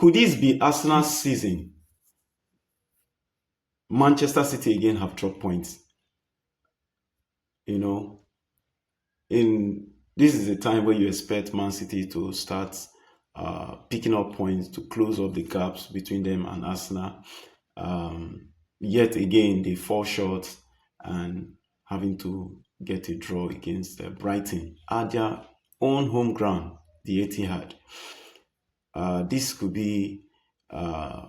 Could this be Arsenal's season? Manchester City again have dropped points. You know, in this is a time where you expect Man City to start picking up points to close up the gaps between them and Arsenal. Yet again, they fall short and having to get a draw against Brighton at their own home ground, the Etihad. Uh, this could be uh,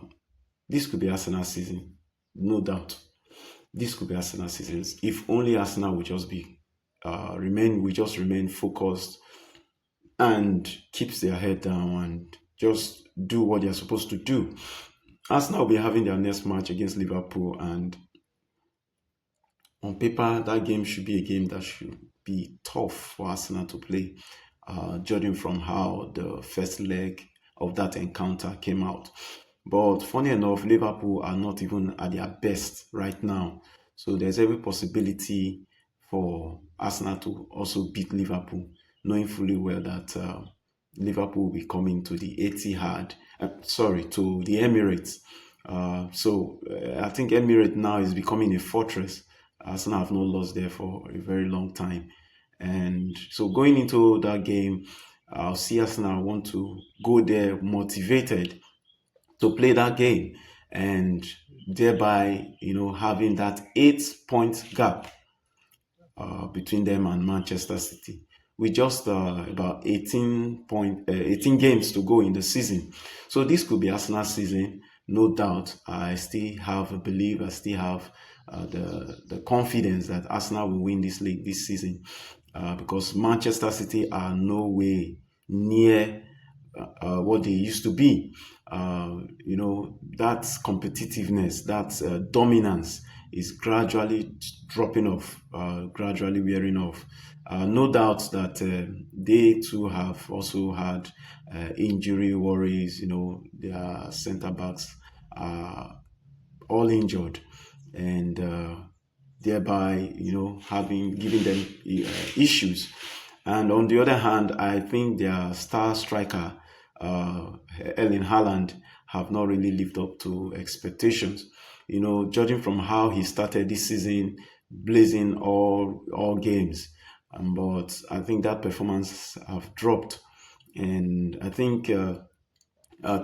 this could be Arsenal season, no doubt. This could be Arsenal seasons if only Arsenal would just be remain focused and keeps their head down and just do what they're supposed to do. Arsenal will be having their next match against Liverpool, and on paper, that game should be a game that should be tough for Arsenal to play, judging from how the first leg of that encounter came out. But funny enough, Liverpool are not even at their best right now. So there's every possibility for Arsenal to also beat Liverpool, knowing fully well that Liverpool will be coming to the Etihad, to the Emirates. I think Emirates now is becoming a fortress. Arsenal have not lost there for a very long time. And so going into that game, I'll see Arsenal want to go there motivated to play that game and thereby, having that 8 point gap between them and Manchester City with just about 18 games to go in the season. So this could be Arsenal's season, no doubt. I still have a belief, I still have the confidence that Arsenal will win this league this season because Manchester City are no way near what they used to be. That competitiveness, that dominance is gradually dropping off, gradually wearing off. No doubt that they too have also had injury worries. Their centre backs are all injured, and thereby, giving them issues. And on the other hand, I think their star striker, Erling Haaland, have not really lived up to expectations. Judging from how he started this season, blazing all games, but I think that performance have dropped, and I think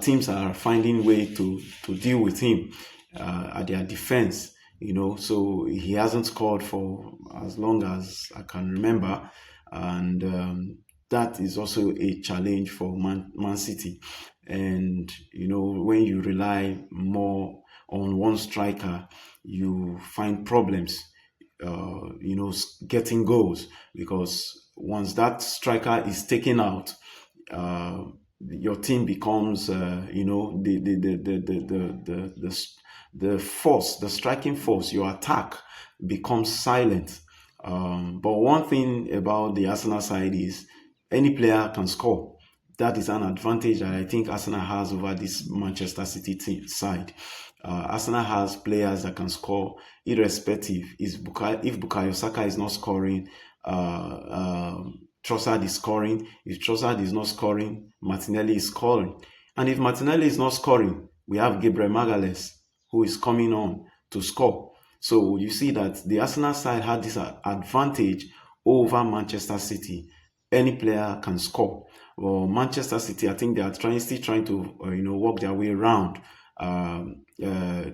teams are finding way to deal with him at their defense. So he hasn't scored for as long as I can remember, and that is also a challenge for Man City. And when you rely more on one striker, you find problems, getting goals, because once that striker is taken out, your team becomes, the force, the striking force, your attack becomes silent. But one thing about the Arsenal side is any player can score. That is an advantage that I think Arsenal has over this Manchester City team side. Arsenal has players that can score irrespective. If Bukayo Saka is not scoring, Trossard is scoring. If Trossard is not scoring, Martinelli is scoring. And if Martinelli is not scoring, we have Gabriel Magalhaes, who is coming on to score. So you see that the Arsenal side had this advantage over Manchester City. Any player can score. Well, Manchester City, I think they are still trying to work their way around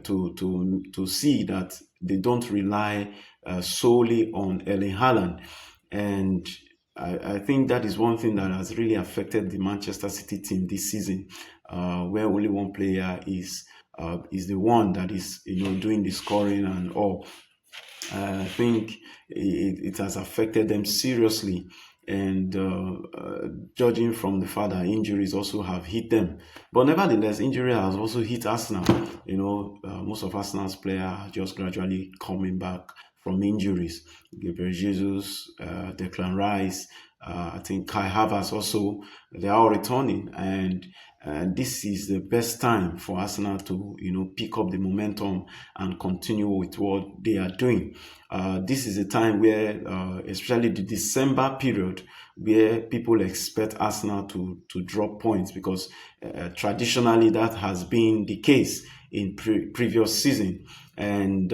to see that they don't rely solely on Erling Haaland. And I think that is one thing that has really affected the Manchester City team this season, where only one player is the one that is doing the scoring and all. I think it has affected them seriously, and judging from the fact that injuries also have hit them. But nevertheless, injury has also hit Arsenal. Most of Arsenal's players are just gradually coming back from injuries. Gabriel Jesus, Declan Rice, I think Kai Havertz also, they are all returning. And And this is the best time for Arsenal to, pick up the momentum and continue with what they are doing. This is a time where, especially the December period, where people expect Arsenal to drop points, because traditionally that has been the case in previous season. And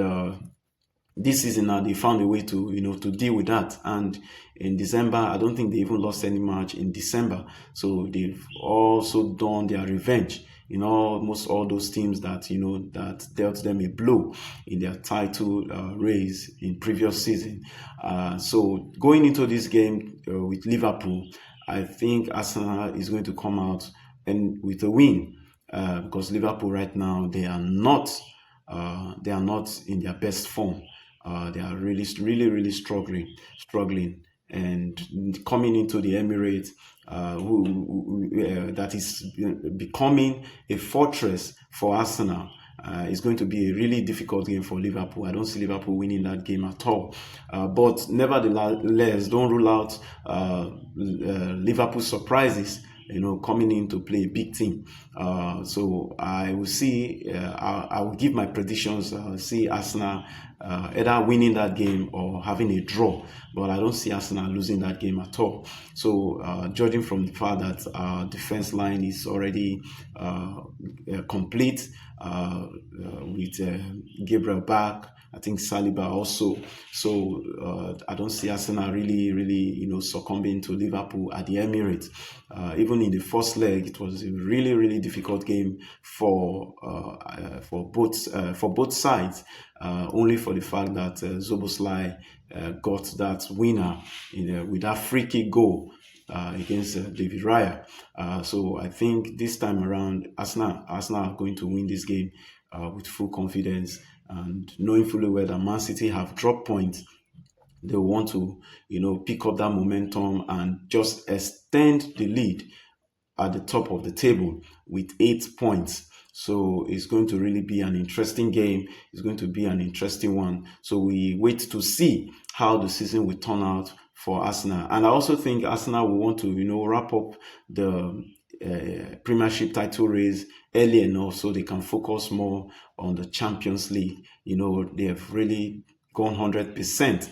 this season now they found a way to, to deal with that. And in December, I don't think they even lost any match in December. So they've also done their revenge in almost all those teams that, that dealt them a blow in their title race in previous season. So going into this game with Liverpool, I think Arsenal is going to come out and with a win, because Liverpool right now, they are not in their best form. They are really, really, really struggling, and coming into the Emirates, that is becoming a fortress for Arsenal. It's going to be a really difficult game for Liverpool. I don't see Liverpool winning that game at all. But nevertheless, don't rule out Liverpool surprises, coming in to play a big team. So I will see, I will give my predictions. I'll see Arsenal either winning that game or having a draw. But I don't see Arsenal losing that game at all. So judging from the fact that our defense line is already complete, with Gabriel back, I think Saliba also. So I don't see Arsenal really, really, succumbing to Liverpool at the Emirates. Even in the first leg, it was a really, really difficult game for both sides. Only for the fact that Zoboslai got that winner with that free kick goal against David Raya. So I think this time around, Arsenal are going to win this game with full confidence, and knowing fully well that Man City have dropped points. They want to, pick up that momentum and just extend the lead at the top of the table with 8 points. So it's going to really be an interesting game. It's going to be an interesting one. So we wait to see how the season will turn out for Arsenal. And I also think Arsenal will want to, wrap up the Premiership title race early enough so they can focus more on the Champions League. They have really gone 100%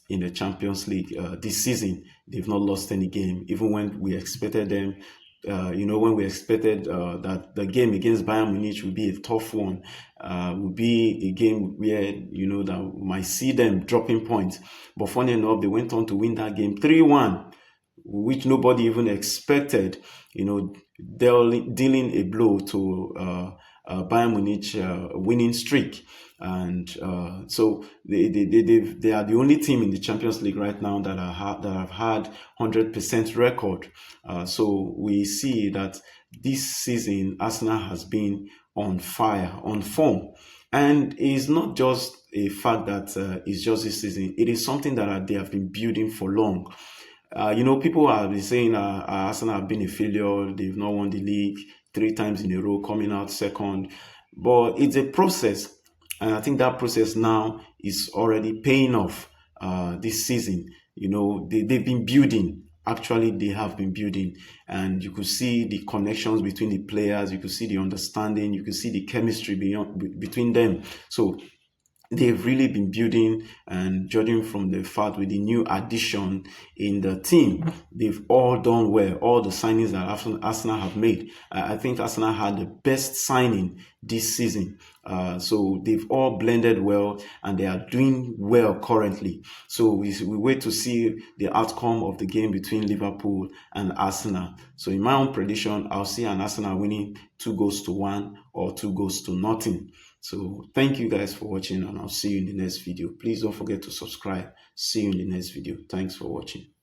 in the Champions League this season. They've not lost any game, even when we expected them. When we expected that the game against Bayern Munich would be a tough one, would be a game where, that we might see them dropping points. But funny enough, they went on to win that game 3-1, which nobody even expected, dealing a blow to Bayern Munich winning streak. And so they are the only team in the Champions League right now that have had 100% record. So we see that this season Arsenal has been on fire, on form, and it's not just a fact that it's just this season. It is something that they have been building for long. People have been saying Arsenal have been a failure. They've not won the league 3 times in a row, coming out second. But it's a process. And I think that process now is already paying off this season. They've been building. Actually, they have been building. And you could see the connections between the players. You could see the understanding. You could see the chemistry between them. So they've really been building, and judging from the fact with the new addition in the team, they've all done well. All the signings that Arsenal have made, I think Arsenal had the best signing this season. So they've all blended well, and they are doing well currently. So we wait to see the outcome of the game between Liverpool and Arsenal. So in my own prediction, I'll see an Arsenal winning 2-1 or 2-0. So thank you guys for watching, and I'll see you in the next video. Please don't forget to subscribe. See you in the next video. Thanks for watching.